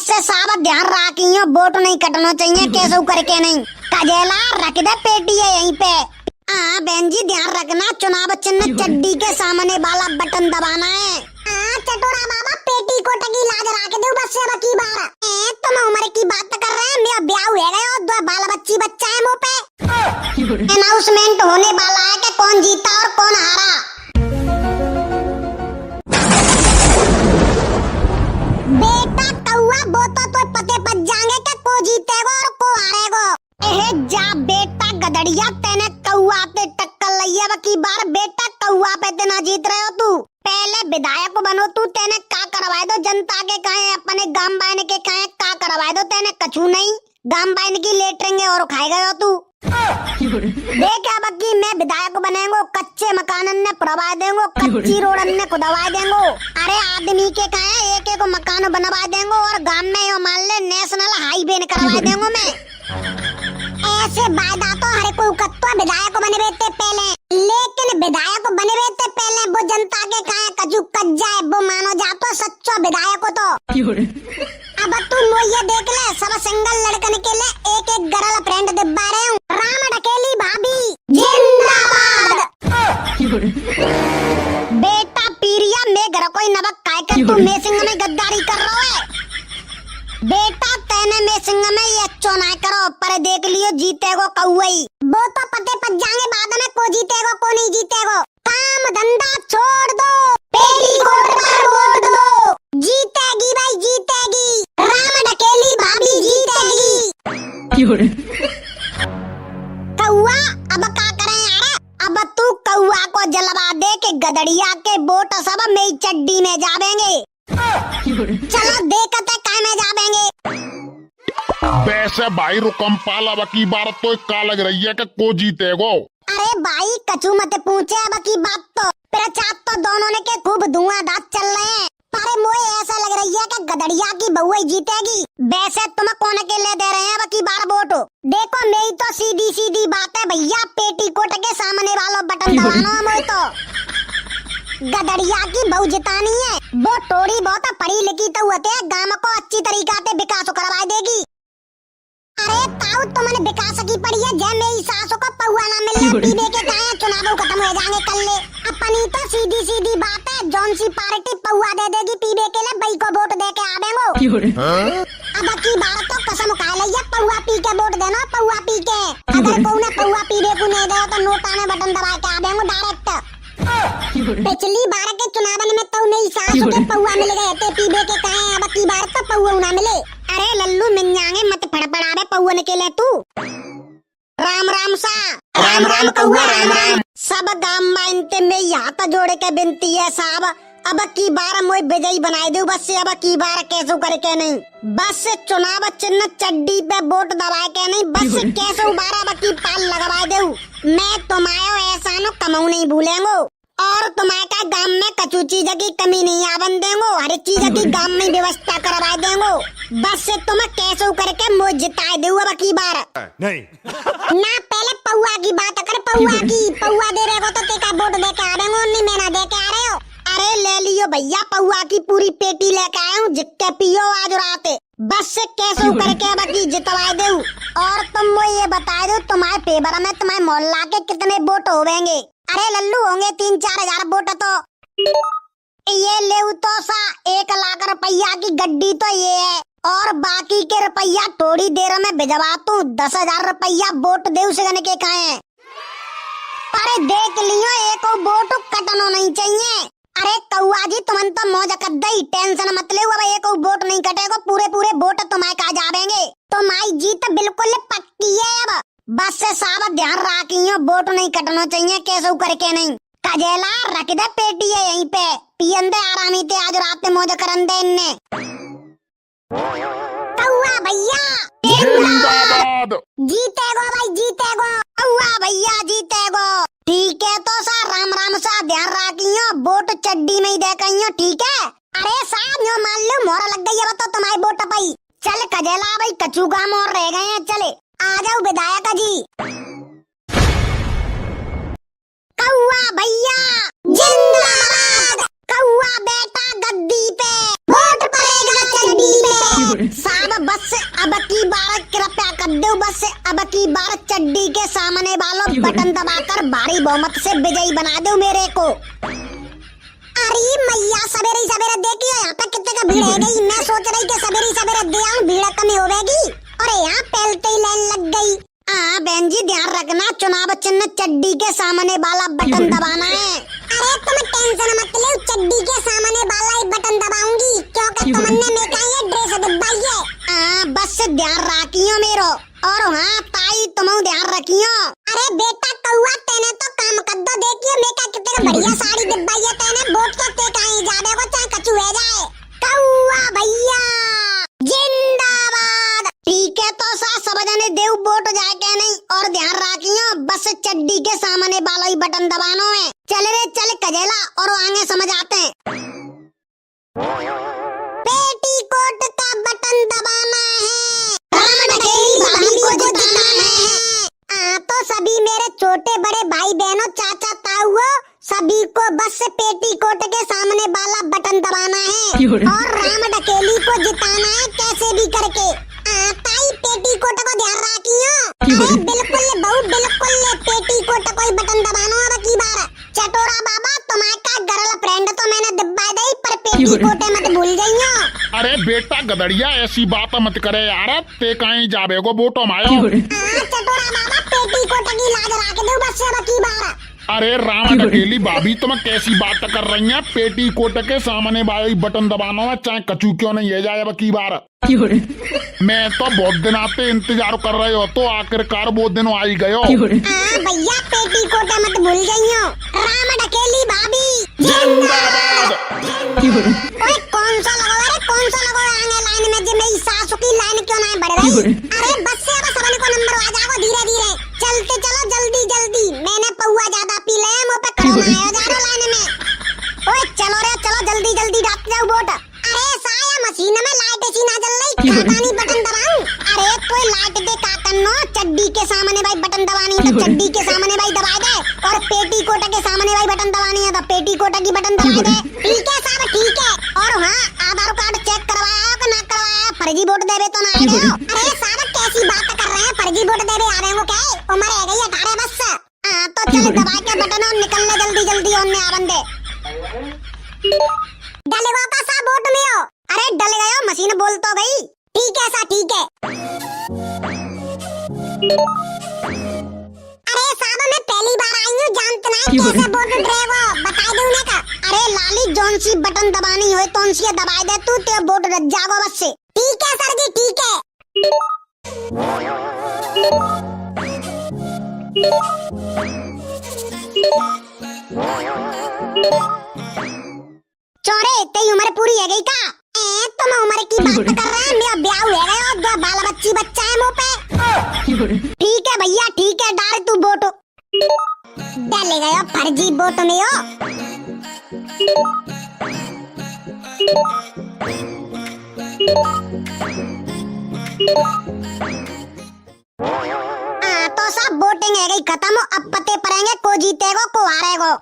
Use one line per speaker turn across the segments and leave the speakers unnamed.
बस से साहब ध्यान रखियो, वोट नहीं कटना चाहिए कैसे करके नहीं। कजेला रख दे पेटी है यहीं पे। हाँ बहन जी ध्यान रखना, चुनाव चिन्ह चड्डी के सामने वाला बटन दबाना है। चटोरा बाबा पेटी को टकी लाज रख दो बस से की बार। तुम उम्र की बात कर रहे हैं, मेरा ब्याह हो गया और दो बाल बच्चा है मुँह पे। अनाउंसमेंट होने वाला है कि कौन जीता और कौन हारा। बेटा कौआ वो तो पते पच जाएंगे कि को जीतेगा और को हारेगा। जा बेटा गदड़िया, तेने कौआ पे टक्कर लिया की बार। बेटा कौआ पे तेना जीत रहे हो तू। पहले विधायक बनो तू, तेने का करवाए दो जनता के कहे, अपने गांव बाइन के कहे का करवाए दो। तेने कछू नहीं, गांव बाइन की लेटरेंगे और खाए गए हो तू। देख अब की मैं विधायक बनेंगो, कच्चे मकान ने पड़वा देंगो, कच्ची रोड ने खुदवा देंगो। अरे आदमी के कहे एक एक मकान बनवा देंगो और गांव में यो मान ले नेशनल हाईवे करवा देंगो मैं। ऐसे वायदा तो हर कोई करता विधायक बने रहते पहले, लेकिन विधायक बने रहते पहले वो जनता के कहे कजू कच जाए वो मानो जातो सच्चा विधायक हो तो। अब तू ये देख ले, सब सिंगल लड़कन के लिए एक एक गर्ल फ्रेंड दिब्बा रहे हूँ। राम ढकेली भाभी जिंदाबाद। बेटा पीरिया में घर कोई नवक काय कर तू मेसिंग में गद्दारी कर रहा है। बेटा तेने मेसिंग में ये अच्छो ना करो, पर देख लियो जीतेगो कौई। वो तो पते पच जाएंगे बाद में को जीतेगो को नहीं जीतेगो। काम धंधा छोड़ दो, पेटीकोट पर वोट दो। जीतेगी भाई जीतेगी, राम ढकेली भाभी जीतेगी। कौआ अब क्या करें यार, अब तू कौआ को जलवा दे के गदड़िया के वोट सब मेरी चड्डी में जावेंगे। चलो देखते काय में जावेंगे।
वैसे भाई रुकमपाल अब की बार तो का लग रही है कि को जीतेगो।
अरे भाई कछु मत पूछे अब की बात तो, प्रचार तो दोनों ने के खूब धुआंधार चल रहे हैं। पर मुझे ऐसा लग रही है कि गदड़िया की बहू ही जीतेगी। वैसे तुम कौन अकेले दे रहे हैं अब की बार वोट? देखो मेरी तो सीधी सीधी बात है भैया, पेटीकोट के सामने वालों बटन दबाना है। मुझे तो गदड़िया की बहू जितानी है। वो थोड़ी बहुत पढ़ी लिखी तो होते है, गांव को अच्छी तरीका से विकास करवा देगी। अरे ताऊ तुमने विकास की पड़ी है, जय मेरी सासों को पौआ ना मिले पीने के कहे चुनाव खत्म हो जाएंगे कल ले। अपनी तो सीधी सीधी बात है, जौन सी पार्टी पौआ दे देगी पीने के लिए बई को वोट दे के आवेंगो। अब की बार तो कसम खा लिया पौआ पी के वोट देना, पौआ पी के। अगर कोई ने पौआ पीने को नहीं दे तो नोटा में बटन दबा के आवेंगो डायरेक्ट। पिछली बार के चुनाव में तो नहीं सासों के पौआ मिल गए थे पीबे के कहे, अब की बार तो पौआ ना मिले। अरे लल्लू मिन्यागे मत फड़फड़ावे पौआ निकले तू। राम राम सा,
राम राम कौआ राम राम।
सब गांव मानते में हाथ जोड़े के बिनती है साहब, अब की बार मोई विजयी बनाए दो बस से। अब की बार कैसे करके नहीं, बस से चुनाव चिन्ह चड्डी पे वोट दबाए के नहीं, बस से कैसे बारह बकी पाल लगवा दे। मैं तुम्हारे एहसान कमाऊ नहीं भूलेंगो और तुम्हारे का गांव में कचू चीज की कमी नहीं आवन देंगो, हर चीज की गांव में व्यवस्था करवा देंगो। बस से तुम कैसे करके मुझे जिताए दो अब की बार।
नहीं
ना पहले पौआ की बात कर, पौआ की पौआ दे रहे हो तो तेका वोट दे के आ रहे हो, नहीं मैं दे के आ रहे हो। अरे ले लियो भैया पौआ की पूरी पेटी लेके आया हूँ, जितने पियो आज रात। बस से कैसे करके बाकी जितवा दे। और तुम मुझे ये बता दो तुम्हारे पेपर में तुम्हारे मोहल्ला के कितने वोट होंगे? अरे लल्लू होंगे 3-4 हजार वोट। तो ये ले तो सा 1 लाख रुपया की गड्डी तो ये है, और बाकी के रुपया थोड़ी देर में भिजवा तू। 10,000 रुपया वोट दे उसे के कहे। अरे देख लियो एक वोट कटनो नहीं चाहिए। अरे कौआ जी तुमन तो मौज कर दई, टेंशन मत ले, अब एक वोट नहीं कटेगा, पूरे वोट तुम्हारे का जावेंगे। तुम्हारी जीत बिल्कुल पक्की है। अब बस से साहब ध्यान रखियो, वोट नहीं कटना चाहिए कैसे करके नहीं। कजेला रख दे पेटी है यहीं पे, पियन दे आरामी ते आज रात मौज करन दे इन्ने। कौआ भैया
जिंदाबाद।
जीतेगो भाई जीतेगो, कौआ भैया जीतेगो। ठीक है तो सा राम राम सा ध्यान रखियो, वोट चड्डी में ही दे कहियो ठीक है। अरे साहब यो मान लो मोहरा लग गई है तो तुम्हारी वोट पाई। चल कजेला भाई कचू काम और रह गए हैं, चले आ जाओ विधायक जी। कौआ भैया जिंदाबाद, कौआ बेटा गद्दी पे, वोट पड़ेगा चड्डी पे। की बार चड्डी के सामने वालों बटन दबाकर भारी बहुमत से विजयी बना दो मेरे को। अरे मैया सवेरे सवेरे देखियो यहाँ पे कितने का भीड़ है गई। मैं सोच रही कि सवेरे सवेरे दे आऊं, भीड़ कमी होगी। अरे यहाँ पहलते ही लाइन लग गई। हाँ बहन जी ध्यान रखना, चुनाव चिन्ह चड्डी के सामने वाला बटन दबाना है। अरे तुम टेंशन मत लो, चड्डी के सामने वाला ही बटन दबाऊंगी क्योंकि तुमने मेरा ये ड्रेस दबाई है। हाँ बस ध्यान रखियो मेरो। और हाँ ताई तुम ध्यान रखियो। अरे बेटा कौआ तेने तो काम कर दो, देखियो मेरा कितने बढ़िया साड़ी दबाई है तेने। वोट तो ते कहीं जाने को चाहे कछु है जाए। कौआ भैया जिंदाबाद। ठीक है तो सब जने देव वोट जाए क्या नहीं। और ध्यान रखियो बस चड्डी के सामने वाला ही बटन दबानो है। चल रे चल कजेला और आगे समझ आते हैं। पेटीकोट का बटन दबाना है, भाभी को जिताना है। तो सभी मेरे छोटे बड़े भाई बहनों चाचा ताऊ सभी को बस पेटीकोट के सामने वाला बटन दबाना है और राम डकेली को जिताना है कैसे भी करके। ताई पेटीकोट को ध्यान रखियो। बिल्कुल बहू बिल्कुल पेटीकोट को ही बटन दबाना है की बार। चटोरा बाबा तुम्हारा गर्लफ्रेंड तो मैंने दबा दी पर पेटीकोट मत भूल जाइयो।
अरे बेटा गदड़िया ऐसी बात मत करे यार, ते कहीं जाबे को वोटो मायो।
चटोरा बाबा पेटीकोट की लाज रख दो बस अब की बार।
अरे राम डकेली भाभी तुम कैसी बात कर रही हैं? पेटीकोट के सामने वाली बटन दबाना है चाहे कचू क्यों नहीं है जाए अब की बार। मैं तो बहुत दिन आते इंतजार कर रहे हो तो आखिरकार वो दिन आ ही गयो।
भैया पेटीकोट मत भूल जाइयो। राम डकेली भाभी
जिंदाबाद।
ओए कौन सा लगो, अरे कौन सा लगो आगे लाइन में जे मेरी सासू की लाइन क्यों नहीं बढ़ रही। अरे बस से अब सबने को नंबर आ जाओ धीरे धीरे चलते चलो जल्दी जल्दी। मैंने पौआ ज्यादा पी ले मुंह पे खड़ा आया जा रहा लाइन में। ओए चलो रे चलो जल्दी जल्दी डाल जाओ वोट। अरे साया मशीन में लाइट सी ना जल रही काकानी बटन दबाऊं। अरे कोई लाइट दे काकन्नो, चड्डी के सामने भाई बटन दबानी है तो चड्डी के सामने भाई दबा दे और पेटीकोट के सामने भाई बटन दबानी है तो पेटीकोट की बटन दबा दे। ठीक है साहब ठीक है। और हाँ आधार कार्ड चेक करवाया कि ना करवाया, फर्जी वोट देवे तो ना आए हो। अरे साहब कैसी बात कर रहे हैं, फर्जी वोट देवे आ रहे हो क्या? उम्र है गई 18 बस। तो चल दबा के बटन और निकलने जल्दी जल्दी और आ बंदे। डलेगा का सा वोट में हो। अरे डल गयो मशीन बोल तो गई। ठीक है सा ठीक है। अरे साहब मैं पहली बार आई हूँ, जानते नहीं कैसे वोट ड्रेगो बता दे उन्हें का। अरे लाली जोन सी बटन दबानी हो तो उनसे दबाई दे तू ते वोट रख जागो बस से। ठीक है सर जी ठीक है। चोरे तेरी उम्र पूरी है गई का? तुम उम्र की बात कर रहे हैं, मेरा ब्याह हो गया और 2 बाल बच्ची बच्चा है मुंह पे। ठीक है भैया ठीक है डाल तू वोट। डाले गयो फर्जी वोट में हो। तो सब वोटिंग है गई खत्म, अब पते पड़ेंगे को जीतेगो को हारेगो।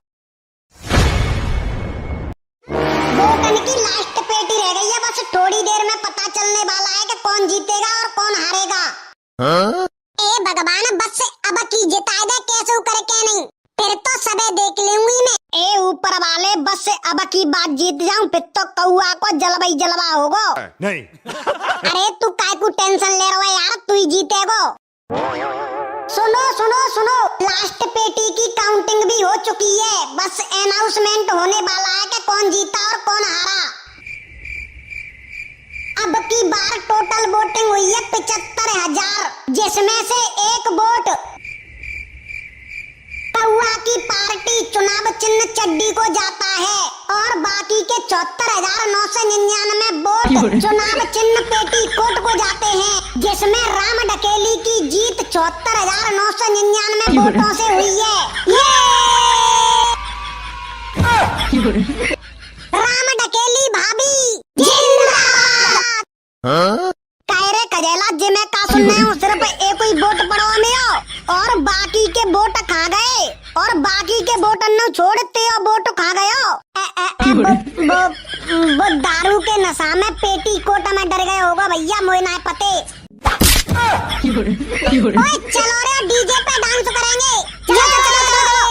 वोटन की लास्ट पेटी रह गई है, बस थोड़ी देर में पता चलने वाला है कि कौन जीतेगा और कौन हारेगा। ए भगवान बस से अब की जिताए दे कैसे कर के नहीं, फिर तो सबे देख लूंगी मैं। ए ऊपर वाले बस से अब की बात जीत जाऊं फिर तो कौआ को जलवाई जलवा होगो।
नहीं
अरे तू काय को टेंशन ले रहा है यार, तू ही जीतेगो। सुनो सुनो सुनो लास्ट पेटी की काउंटिंग भी हो चुकी है, बस अनाउंसमेंट होने वाला है कि कौन जीता और कौन हारा। अब की बार टोटल वोटिंग हुई है 75,000, जिसमें से एक वोट कौआ की पार्टी चुनाव चिन्ह चड्डी को जाता है और बाकी के 74,999 वोट चुनाव चिन्ह पेटीकोट को जाते हैं, जिसमें राम डकेली की जीत 74,999 वोटों से हुई है। राम डकेली भाभी जिंदाबाद। कायरे कजेला जिमे का सुनने हूँ सिर्फ एक ही वोट पड़ो में हो और बाकी के वोट खा गए और बाकी के वोट न छोड़ते हो वोट खा गए। वो दारू के नशा में पेटीकोट में डर गए होगा भैया, मोए ना पते। ओए चलो रे डीजे पे डांस करेंगे। चलो चलो चलो चलो।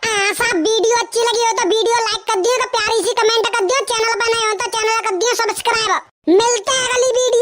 ऐसा वीडियो अच्छी लगी हो तो वीडियो लाइक कर दियो, तो प्यारी सी कमेंट कर दियो, चैनल पर नए हो तो चैनल कर दियो सब्सक्राइब। मिलते हैं अगली वीडियो।